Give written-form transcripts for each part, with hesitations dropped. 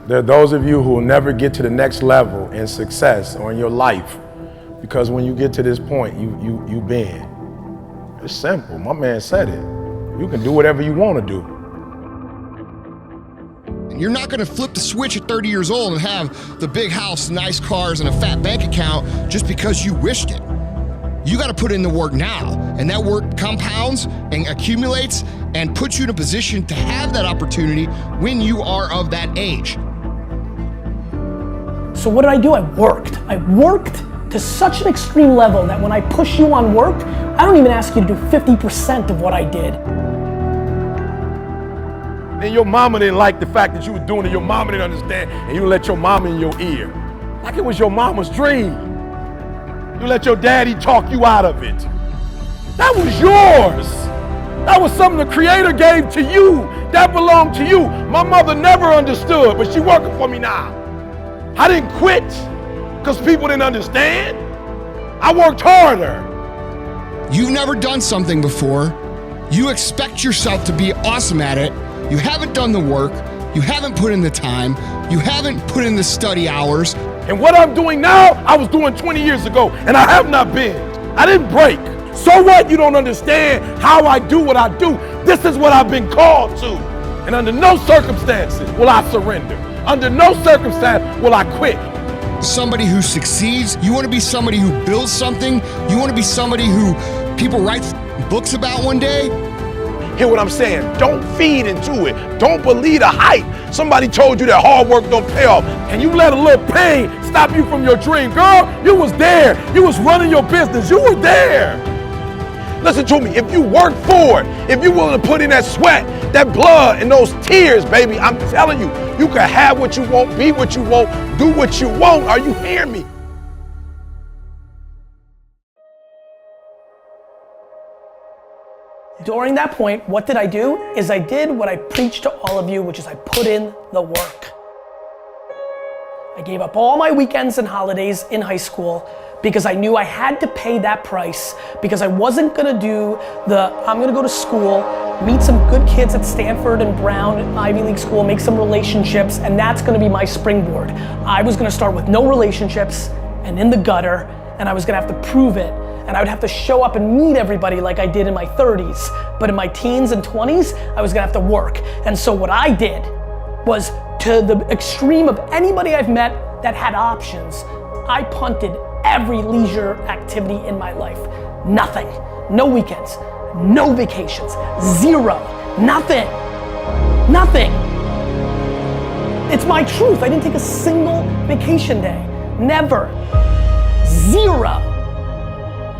There are those of you who will never get to the next level in success or in your life because when you get to this point, you bend. It's simple. My man said it. You can do whatever you want to do. You're not going to flip the switch at 30 years old and have the big house, nice cars, and a fat bank account just because you wished it. You got to put in the work now, and that work compounds and accumulates and puts you in a position to have that opportunity when you are of that age. So what did I do? I worked. I worked to such an extreme level that when I push you on work, I don't even ask you to do 50% of what I did. And your mama didn't like the fact that you were doing it. Your mama didn't understand, and you let your mama in your ear. Like it was your mama's dream. You let your daddy talk you out of it. That was yours. That was something the Creator gave to you. That belonged to you. My mother never understood, but she's working for me now. I didn't quit because people didn't understand. I worked harder. You've never done something before. You expect yourself to be awesome at it. You haven't done the work. You haven't put in the time. You haven't put in the study hours. And what I'm doing now, I was doing 20 years ago, and I have not been. I didn't break. So what? You don't understand how I do what I do. This is what I've been called to. And under no circumstances will I surrender. Under no circumstance will I quit. Somebody who succeeds. You want to be somebody who builds something. You want to be somebody who people write books about one day. Hear what I'm saying? Don't feed into it. Don't believe the hype. Somebody told you that hard work don't pay off, and you let a little pain stop you from your dream. Girl, you was there. You was running your business. You were there. Listen to me. If you work for it, if you're willing to put in that sweat, that blood, and those tears, baby, I'm telling you, you can have what you want, be what you want, do what you want. Are you hearing me? During that point, what did I do? Is I did what I preached to all of you, which is I put in the work. I gave up all my weekends and holidays in high school because I knew I had to pay that price, because I wasn't gonna do I'm gonna go to school, meet some good kids at Stanford and Brown, Ivy League school, make some relationships, and that's gonna be my springboard. I was gonna start with no relationships and in the gutter, and I was gonna have to prove it. And I would have to show up and meet everybody like I did in my 30s. But in my teens and 20s, I was gonna have to work. And so what I did was, to the extreme of anybody I've met that had options, I punted every leisure activity in my life. Nothing. No weekends, no vacations, zero, nothing, nothing. It's my truth. I didn't take a single vacation day, never, zero.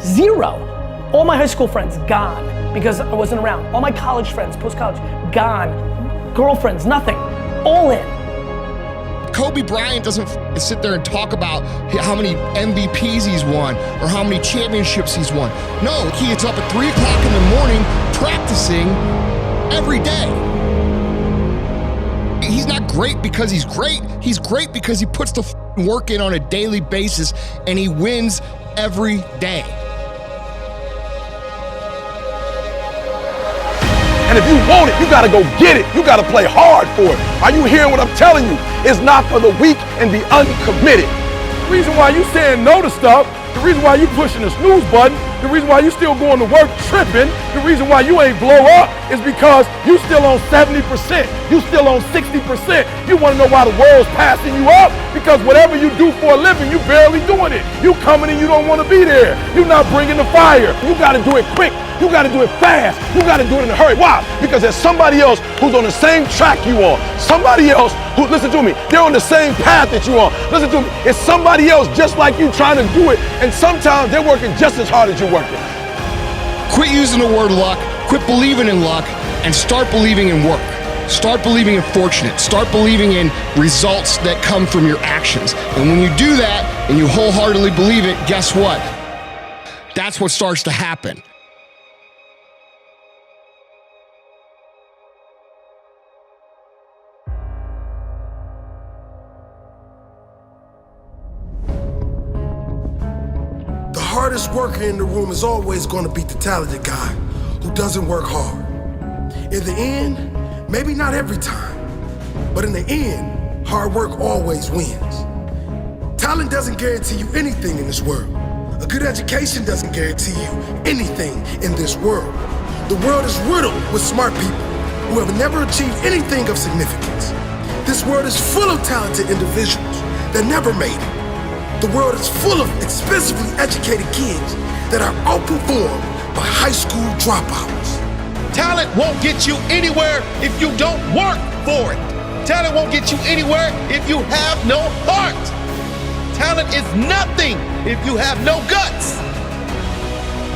Zero. All my high school friends, gone, because I wasn't around. All my college friends, post-college, gone. Girlfriends, nothing, all in. Kobe Bryant doesn't sit there and talk about how many MVPs he's won or how many championships he's won. No, he gets up at 3 o'clock in the morning practicing every day. He's not great because he's great. He's great because he puts the work in on a daily basis and he wins every day. And if you want it, you gotta go get it. You gotta play hard for it. Are you hearing what I'm telling you? It's not for the weak and the uncommitted. The reason why you saying no to stuff, the reason why you pushing the snooze button, the reason why you still going to work tripping, the reason why you ain't blow up is because you still on 70%, you still on 60%. You wanna know why the world's passing you up? Because whatever you do for a living, you barely doing it. You coming and you don't wanna be there. You're not bringing the fire. You gotta do it quick. You gotta do it fast. You gotta do it in a hurry. Why? Because there's somebody else who's on the same track you on. Somebody else who, listen to me, they're on the same path that you on. Listen to me, it's somebody else just like you trying to do it, and sometimes they're working just as hard as you're working. Quit using the word luck, quit believing in luck, and start believing in work. Start believing in fortunate. Start believing in results that come from your actions. And when you do that and you wholeheartedly believe it, guess what? That's what starts to happen. The hardest worker in the room is always going to be the talented guy who doesn't work hard. In the end, maybe not every time, but in the end, hard work always wins. Talent doesn't guarantee you anything in this world. A good education doesn't guarantee you anything in this world. The world is riddled with smart people who have never achieved anything of significance. This world is full of talented individuals that never made it. The world is full of expensively educated kids that are outperformed by high school dropouts. Talent won't get you anywhere if you don't work for it. Talent won't get you anywhere if you have no heart. Talent is nothing if you have no guts.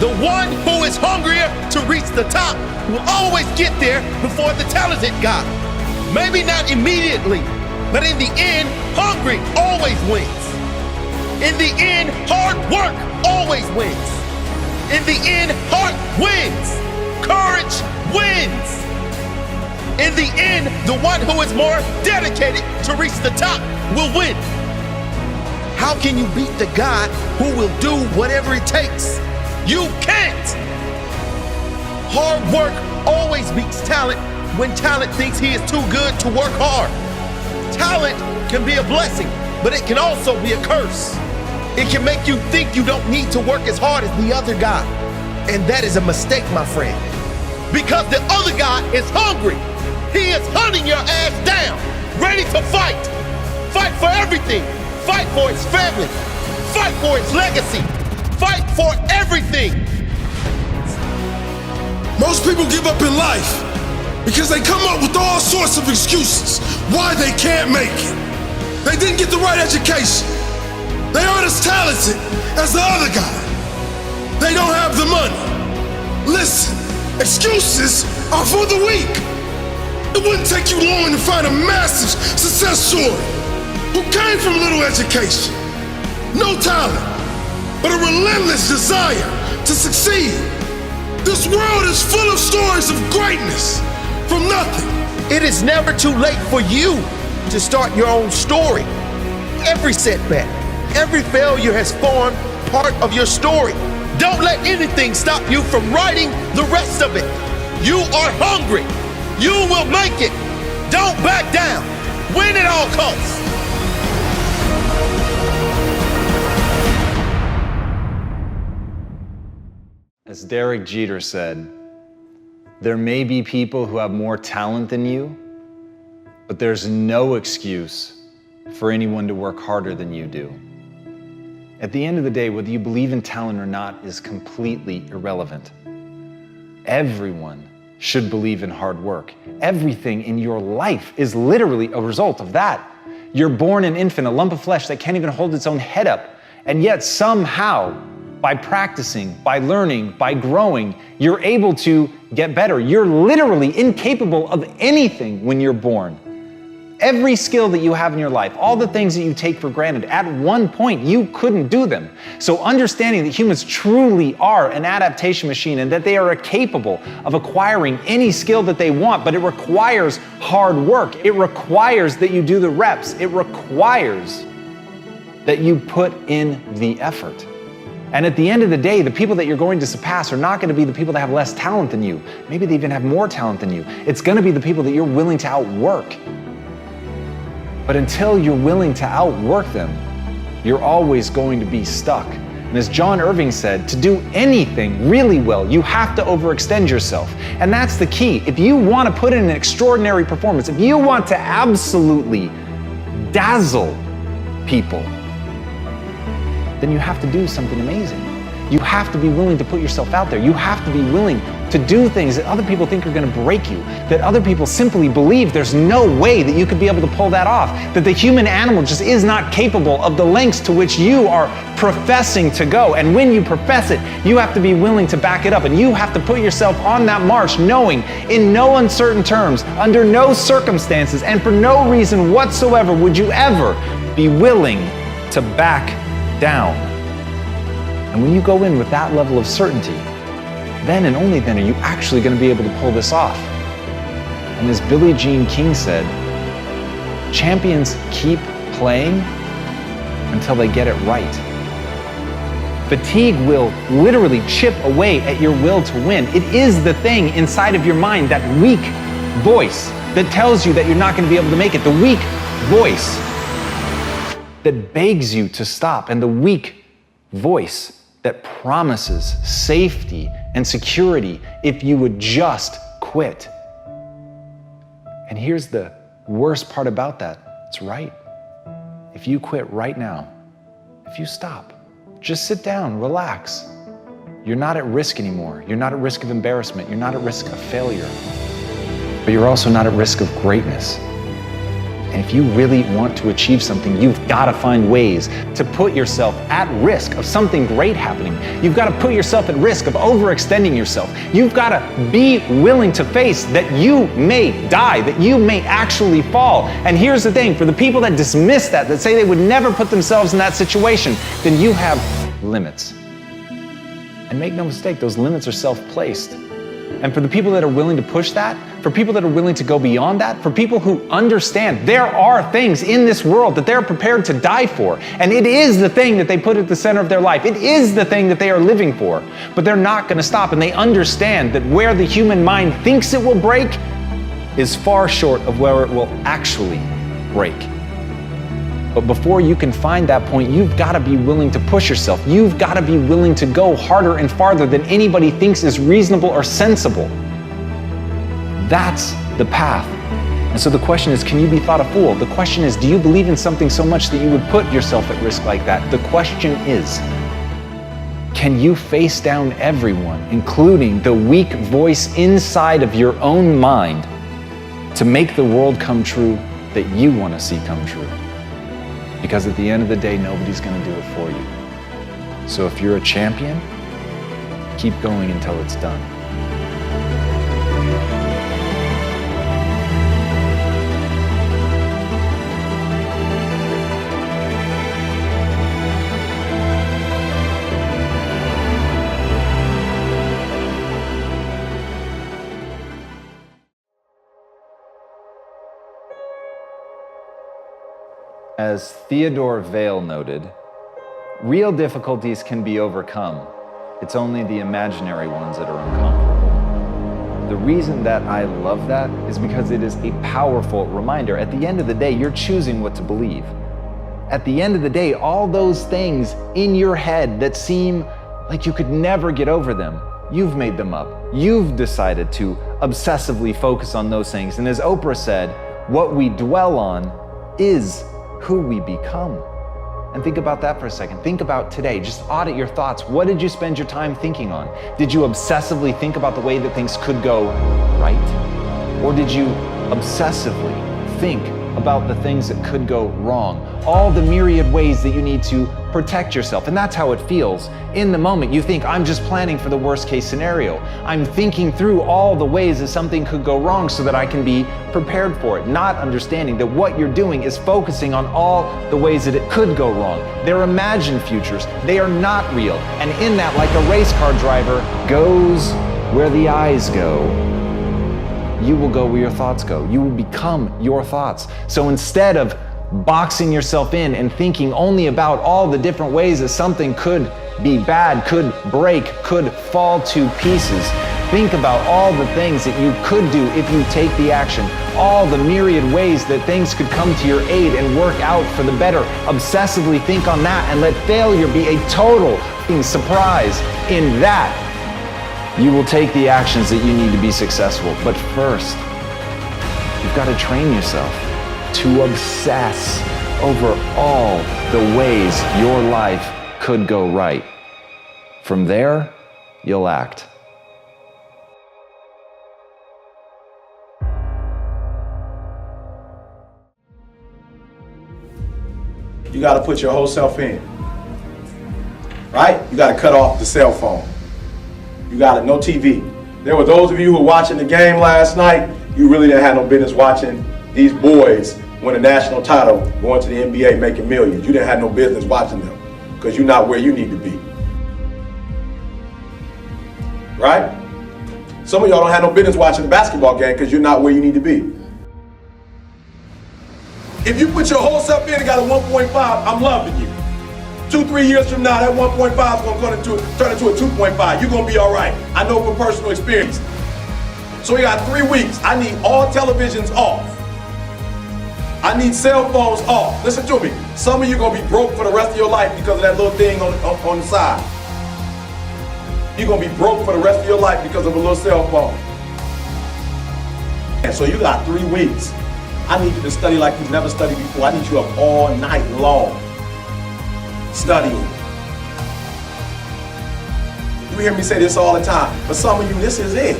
The one who is hungrier to reach the top will always get there before the talented guy. Maybe not immediately, but in the end, hungry always wins. In the end, hard work always wins. In the end, heart wins. Courage wins. In the end, the one who is more dedicated to reach the top will win. How can you beat the guy who will do whatever it takes? You can't. Hard work always beats talent when talent thinks he is too good to work hard. Talent can be a blessing, but it can also be a curse. It can make you think you don't need to work as hard as the other guy. And that is a mistake, my friend. Because the other guy is hungry. He is hunting your ass down, ready to fight. Fight for everything. Fight for his family. Fight for his legacy. Fight for everything. Most people give up in life because they come up with all sorts of excuses why they can't make it. They didn't get the right education. They aren't as talented as the other guy. They don't have the money. Listen, excuses are for the weak. It wouldn't take you long to find a massive success story who came from little education, no talent, but a relentless desire to succeed. This world is full of stories of greatness from nothing. It is never too late for you to start your own story. Every setback, every failure has formed part of your story. Don't let anything stop you from writing the rest of it. You are hungry. You will make it. Don't back down. Win at all costs. As Derek Jeter said, there may be people who have more talent than you, but there's no excuse for anyone to work harder than you do. At the end of the day, whether you believe in talent or not is completely irrelevant. Everyone should believe in hard work. Everything in your life is literally a result of that. You're born an infant, a lump of flesh that can't even hold its own head up, and yet somehow, by practicing, by learning, by growing, you're able to get better. You're literally incapable of anything when you're born. Every skill that you have in your life, all the things that you take for granted, at one point you couldn't do them. So understanding that humans truly are an adaptation machine and that they are capable of acquiring any skill that they want, but it requires hard work. It requires that you do the reps. It requires that you put in the effort. And at the end of the day, the people that you're going to surpass are not going to be the people that have less talent than you. Maybe they even have more talent than you. It's going to be the people that you're willing to outwork. But until you're willing to outwork them, you're always going to be stuck. And as John Irving said, to do anything really well, you have to overextend yourself. And that's the key. If you want to put in an extraordinary performance, if you want to absolutely dazzle people, then you have to do something amazing. You have to be willing to put yourself out there. You have to be willing to do things that other people think are going to break you, that other people simply believe there's no way that you could be able to pull that off, that the human animal just is not capable of the lengths to which you are professing to go. And when you profess it, you have to be willing to back it up, and you have to put yourself on that march knowing in no uncertain terms, under no circumstances, and for no reason whatsoever would you ever be willing to back down. And when you go in with that level of certainty, then and only then are you actually going to be able to pull this off. And as Billie Jean King said, champions keep playing until they get it right. Fatigue will literally chip away at your will to win. It is the thing inside of your mind, that weak voice that tells you that you're not going to be able to make it, the weak voice that begs you to stop, and the weak voice that promises safety and security if you would just quit. And here's the worst part about that. It's right. If you quit right now, if you stop, just sit down, relax. You're not at risk anymore. You're not at risk of embarrassment. You're not at risk of failure. But you're also not at risk of greatness. And if you really want to achieve something, you've got to find ways to put yourself at risk of something great happening. You've got to put yourself at risk of overextending yourself. You've got to be willing to face that you may die, that you may actually fall. And here's the thing, for the people that dismiss that say they would never put themselves in that situation, then you have limits. And make no mistake, those limits are self-placed. And for the people that are willing to push that, for people that are willing to go beyond that, for people who understand there are things in this world that they're prepared to die for, and it is the thing that they put at the center of their life. It is the thing that they are living for, but they're not going to stop, and they understand that where the human mind thinks it will break is far short of where it will actually break. But before you can find that point, you've got to be willing to push yourself. You've got to be willing to go harder and farther than anybody thinks is reasonable or sensible. That's the path. And so the question is, can you be thought a fool? The question is, do you believe in something so much that you would put yourself at risk like that? The question is, can you face down everyone, including the weak voice inside of your own mind, to make the world come true that you want to see come true? Because at the end of the day, nobody's going to do it for you. So if you're a champion, keep going until it's done. As Theodore Vail noted, real difficulties can be overcome. It's only the imaginary ones that are uncomfortable. The reason that I love that is because it is a powerful reminder. At the end of the day, you're choosing what to believe. At the end of the day, all those things in your head that seem like you could never get over them, you've made them up. You've decided to obsessively focus on those things. And as Oprah said, what we dwell on is who we become. And think about that for a second. Think about today. Just audit your thoughts. What did you spend your time thinking on? Did you obsessively think about the way that things could go right? Or did you obsessively think about the things that could go wrong? All the myriad ways that you need to protect yourself. And that's how it feels. In the moment, you think, I'm just planning for the worst case scenario. I'm thinking through all the ways that something could go wrong so that I can be prepared for it, not understanding that what you're doing is focusing on all the ways that it could go wrong. They're imagined futures. They are not real. And in that, like a race car driver goes where the eyes go, you will go where your thoughts go. You will become your thoughts. So instead of boxing yourself in and thinking only about all the different ways that something could be bad, could break, could fall to pieces, think about all the things that you could do if you take the action, all the myriad ways that things could come to your aid and work out for the better. Obsessively think on that and let failure be a total surprise. In that, you will take the actions that you need to be successful. But first, you've got to train yourself to obsess over all the ways your life could go right. From there, you'll act. You got to put your whole self in, right? You got to cut off the cell phone. You got no TV. There were those of you who were watching the game last night, you really didn't have no business watching these boys win a national title, going to the NBA, making millions. You didn't have no business watching them because you're not where you need to be. Right? Some of y'all don't have no business watching the basketball game because you're not where you need to be. If you put your whole self in and got a 1.5, I'm loving you. 2-3 years from now, that 1.5 is going to turn into a 2.5. You're going to be all right. I know from personal experience. So we got 3 weeks. I need all televisions off. I need cell phones off. Listen to me. Some of you gonna be broke for the rest of your life because of that little thing on the side. You're gonna be broke for the rest of your life because of a little cell phone. And so you got 3 weeks. I need you to study like you've never studied before. I need you up all night long studying. You hear me say this all the time, but some of you, this is it.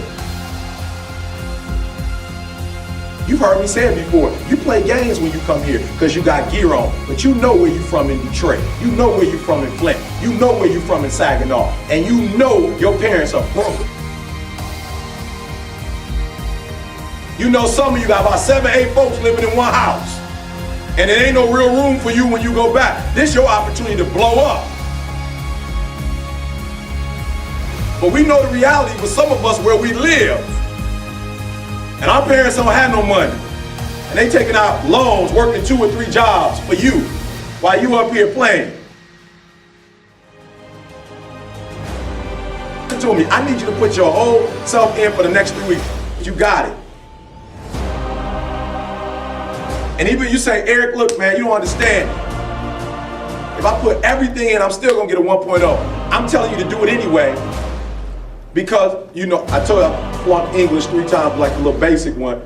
You've heard me say it before. You play games when you come here because you got gear on, but you know where you're from in Detroit. You know where you're from in Flint. You know where you're from in Saginaw. And you know your parents are broke. You know some of you got about 7, 8 folks living in one house. And it ain't no real room for you when you go back. This is your opportunity to blow up. But we know the reality for some of us where we live. And our parents don't have no money. And they taking out loans, working 2 or 3 jobs for you while you up here playing. Listen to me, I need you to put your whole self in for the next 3 weeks. You got it. And even you say, Eric, look, man, you don't understand. If I put everything in, I'm still gonna get a 1.0. I'm telling you to do it anyway. Because, you know, I told you I flunked English 3 times, like a little basic one.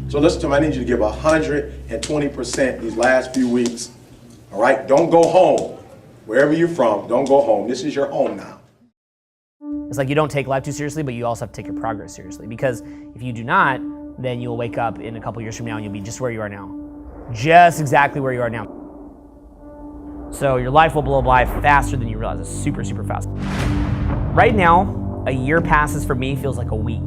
So listen to me, I need you to give 120% these last few weeks. All right, don't go home. Wherever you're from, don't go home. This is your home now. It's like you don't take life too seriously, but you also have to take your progress seriously. Because if you do not, then you'll wake up in a couple years from now and you'll be just where you are now. Just exactly where you are now. So your life will blow by faster than you realize. It's super, super fast. Right now, a year passes for me feels like a week.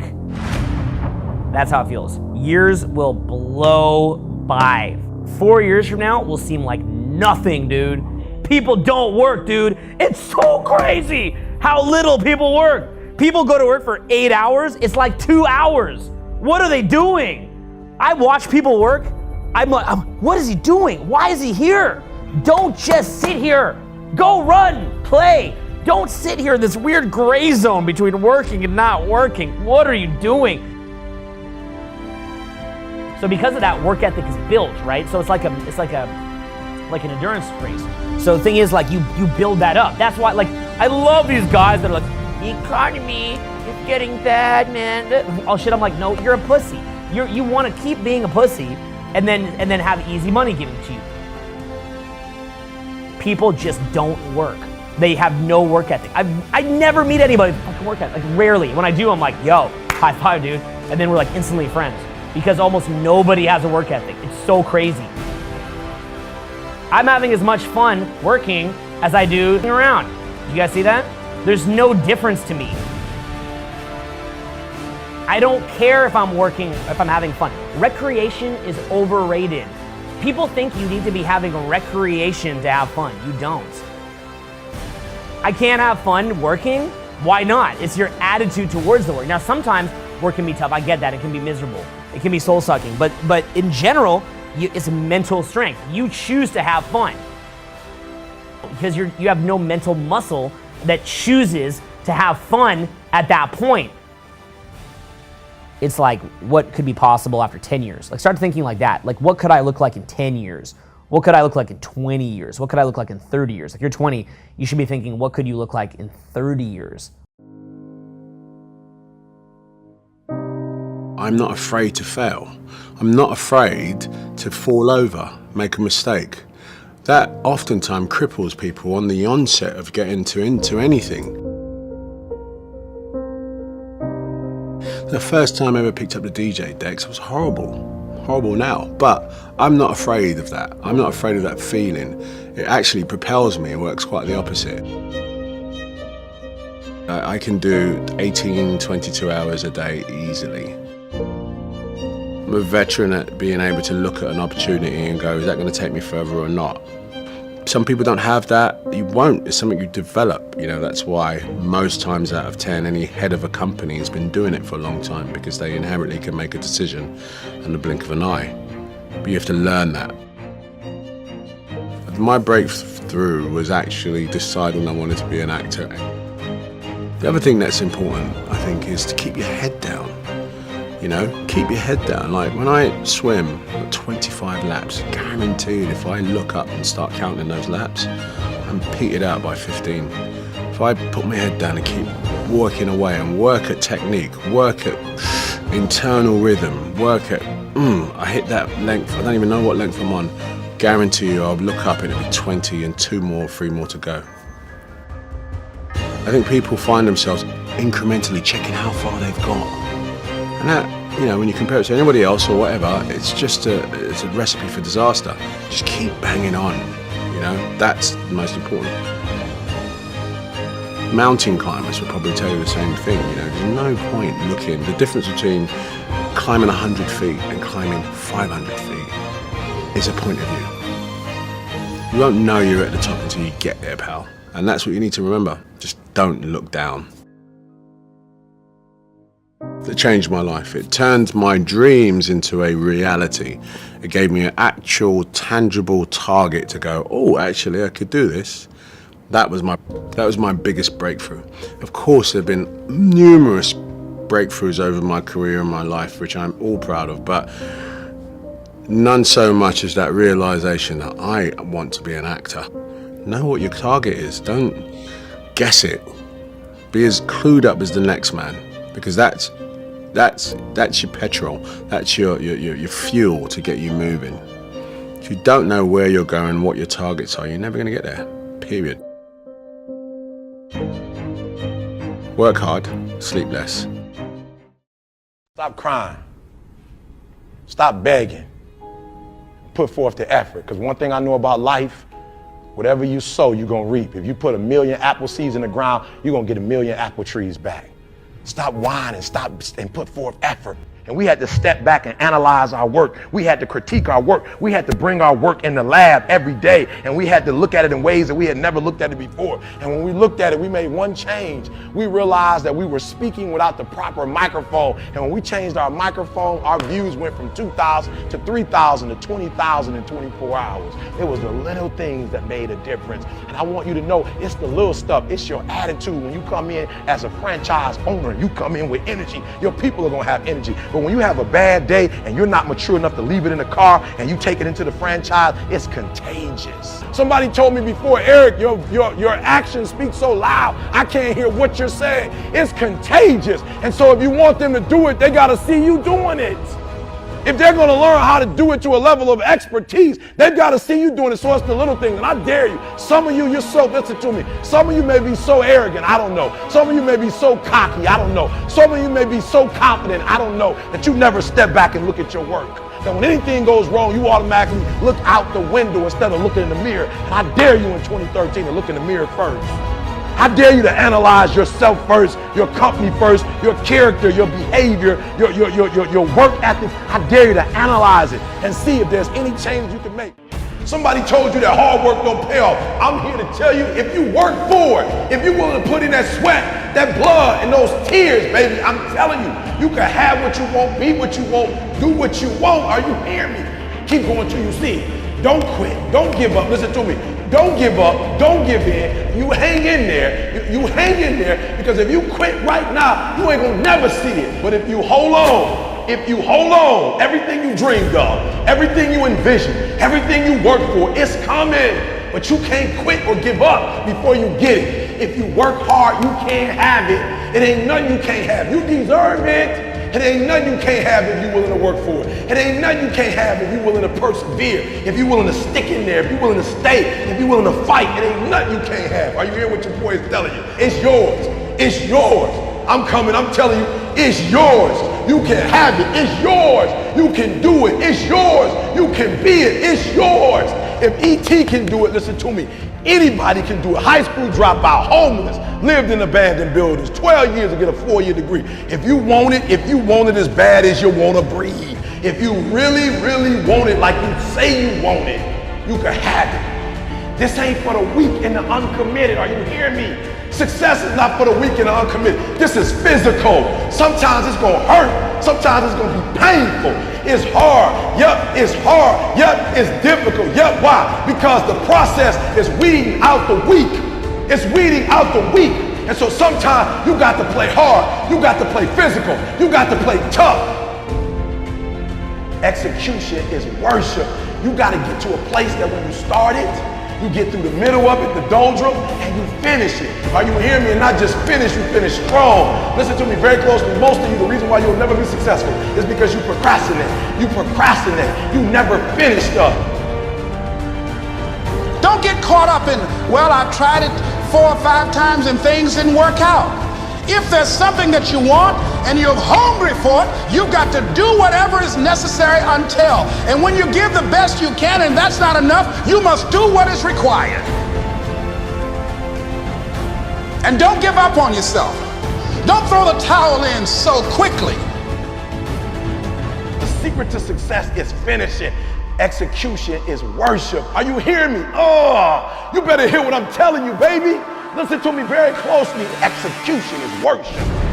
That's how it feels. Years will blow by. 4 years from now will seem like nothing, dude. People don't work, dude. It's so crazy how little people work. People go to work for 8 hours. It's like 2 hours. What are they doing? I watch people work. I'm like, what is he doing? Why is he here? Don't just sit here. Go run, play. Don't sit here in this weird gray zone between working and not working. What are you doing? So because of that, work ethic is built, right? So it's like an endurance race. So the thing is, like, you build that up. That's why, like, I love these guys that are like, the economy is getting bad, man. Oh shit, I'm like, no, you're a pussy. You want to keep being a pussy and then have easy money given to you. People just don't work. They have no work ethic. I never meet anybody with fucking work ethic. Like, rarely. When I do, I'm like, yo, high five, dude. And then we're like instantly friends because almost nobody has a work ethic. It's so crazy. I'm having as much fun working as I do around. You guys see that? There's no difference to me. I don't care if I'm working, if I'm having fun. Recreation is overrated. People think you need to be having a recreation to have fun. You don't. I can't have fun working. Why not? It's your attitude towards the work. Now, sometimes work can be tough. I get that. It can be miserable. It can be soul-sucking. But in general, it's mental strength. You choose to have fun because you have no mental muscle that chooses to have fun at that point. It's like, what could be possible after 10 years? Like, start thinking like that. Like, what could I look like in 10 years? What could I look like in 20 years? What could I look like in 30 years? Like, you're 20, you should be thinking, what could you look like in 30 years? I'm not afraid to fail. I'm not afraid to fall over, make a mistake. That oftentimes cripples people on the onset of getting into anything. The first time I ever picked up the DJ decks was horrible now, but I'm not afraid of that. I'm not afraid of that feeling. It actually propels me and works quite the opposite. I can do 18, 22 hours a day easily. I'm a veteran at being able to look at an opportunity and go, is that going to take me further or not? Some people don't have that. You won't. It's something you develop. You know, that's why most times out of 10, any head of a company has been doing it for a long time because they inherently can make a decision in the blink of an eye. But you have to learn that. My breakthrough was actually deciding I wanted to be an actor. The other thing that's important, I think, is to keep your head down. You know, keep your head down. Like when I swim 25 laps, guaranteed if I look up and start counting those laps, I'm petered out by 15. If I put my head down and keep working away and work at technique, work at internal rhythm, work at, I hit that length, I don't even know what length I'm on, guarantee you I'll look up and it'll be 20 and 3 more to go. I think people find themselves incrementally checking how far they've got. And that, you know, when you compare it to anybody else or whatever, it's just it's a recipe for disaster. Just keep banging on, you know, that's the most important. Mountain climbers will probably tell you the same thing, you know, there's no point looking. The difference between climbing 100 feet and climbing 500 feet is a point of view. You won't know you're at the top until you get there, pal. And that's what you need to remember. Just don't look down. It changed my life. It turned my dreams into a reality. It gave me an actual, tangible target to go, oh, actually, I could do this. That was my biggest breakthrough. Of course, there have been numerous breakthroughs over my career and my life, which I'm all proud of, but none so much as that realization that I want to be an actor. Know what your target is. Don't guess it. Be as clued up as the next man, because that's your petrol. That's your fuel to get you moving. If you don't know where you're going, what your targets are, you're never going to get there. Period. Work hard, sleep less. Stop crying. Stop begging. Put forth the effort. Because one thing I know about life, whatever you sow, you're going to reap. If you put 1,000,000 apple seeds in the ground, you're going to get 1,000,000 apple trees back. Stop whining, stop and put forth effort. And we had to step back and analyze our work. We had to critique our work. We had to bring our work in the lab every day. And we had to look at it in ways that we had never looked at it before. And when we looked at it, we made one change. We realized that we were speaking without the proper microphone. And when we changed our microphone, our views went from 2,000 to 3,000 to 20,000 in 24 hours. It was the little things that made a difference. And I want you to know it's the little stuff. It's your attitude. When you come in as a franchise owner, you come in with energy. Your people are going to have energy. But when you have a bad day and you're not mature enough to leave it in the car and you take it into the franchise, it's contagious. Somebody told me before, Eric, your actions speak so loud, I can't hear what you're saying. It's contagious. And so if you want them to do it, they got to see you doing it. If they're going to learn how to do it to a level of expertise, they've got to see you doing it. So it's the little things. And I dare you, some of you, you're so, listen to me, some of you may be so arrogant, I don't know. Some of you may be so cocky, I don't know. Some of you may be so confident, I don't know, that you never step back and look at your work. That when anything goes wrong, you automatically look out the window instead of looking in the mirror. And I dare you in 2013 to look in the mirror first. I dare you to analyze yourself first, your company first, your character, your behavior, your work ethic. I dare you to analyze it and see if there's any change you can make. Somebody told you that hard work don't pay off. I'm here to tell you, if you work for it, if you're willing to put in that sweat, that blood, and those tears, baby, I'm telling you, you can have what you want, be what you want, do what you want. Are you hearing me? Keep going till you see it. Don't quit. Don't give up. Listen to me. Don't give up. Don't give in. You hang in there. You hang in there, because if you quit right now, you ain't gonna never see it. But if you hold on, everything you dreamed of, everything you envisioned, everything you worked for, it's coming. But you can't quit or give up before you get it. If you work hard, you can't have it. It ain't nothing you can't have. You deserve it. It ain't nothing you can't have if you're willing to work for it. It ain't nothing you can't have if you're willing to persevere, if you're willing to stick in there, if you're willing to stay, if you're willing to fight. It ain't nothing you can't have. Are you hearing what your boy is telling you? It's yours. It's yours. I'm telling you, it's yours. You can have it. It's yours. You can do it. It's yours. You can be it. It's yours. If E.T. can do it, listen to me, anybody can do it. High school dropout, homeless, lived in abandoned buildings, 12 years to get a 4-year degree. If you want it as bad as you want to breathe, if you really, really want it like you say you want it, you can have it. This ain't for the weak and the uncommitted. Are you hearing me? Success is not for the weak and the uncommitted. This is physical. Sometimes it's going to hurt. Sometimes it's going to be painful. It's hard. Yep, it's hard. Yep, it's difficult. Yep, why? Because the process is weeding out the weak. It's weeding out the weak. And so sometimes you got to play hard. You got to play physical. You got to play tough. Execution is worship. You gotta get to a place that when you start it, you get through the middle of it, the doldrum, and you finish it. Are you hearing me? And not just finish, you finish strong. Listen to me very closely. Most of you, the reason why you'll never be successful is because you procrastinate. You procrastinate. You never finish stuff. Don't get caught up in, well, I've tried it 4 or 5 times and things didn't work out. If there's something that you want and you're hungry for it, you've got to do whatever is necessary until. And when you give the best you can and that's not enough, you must do what is required. And don't give up on yourself. Don't throw the towel in so quickly. The secret to success is finishing. Execution is worship. Are you hearing me? Oh, you better hear what I'm telling you, baby. Listen to me very closely. Execution is worship.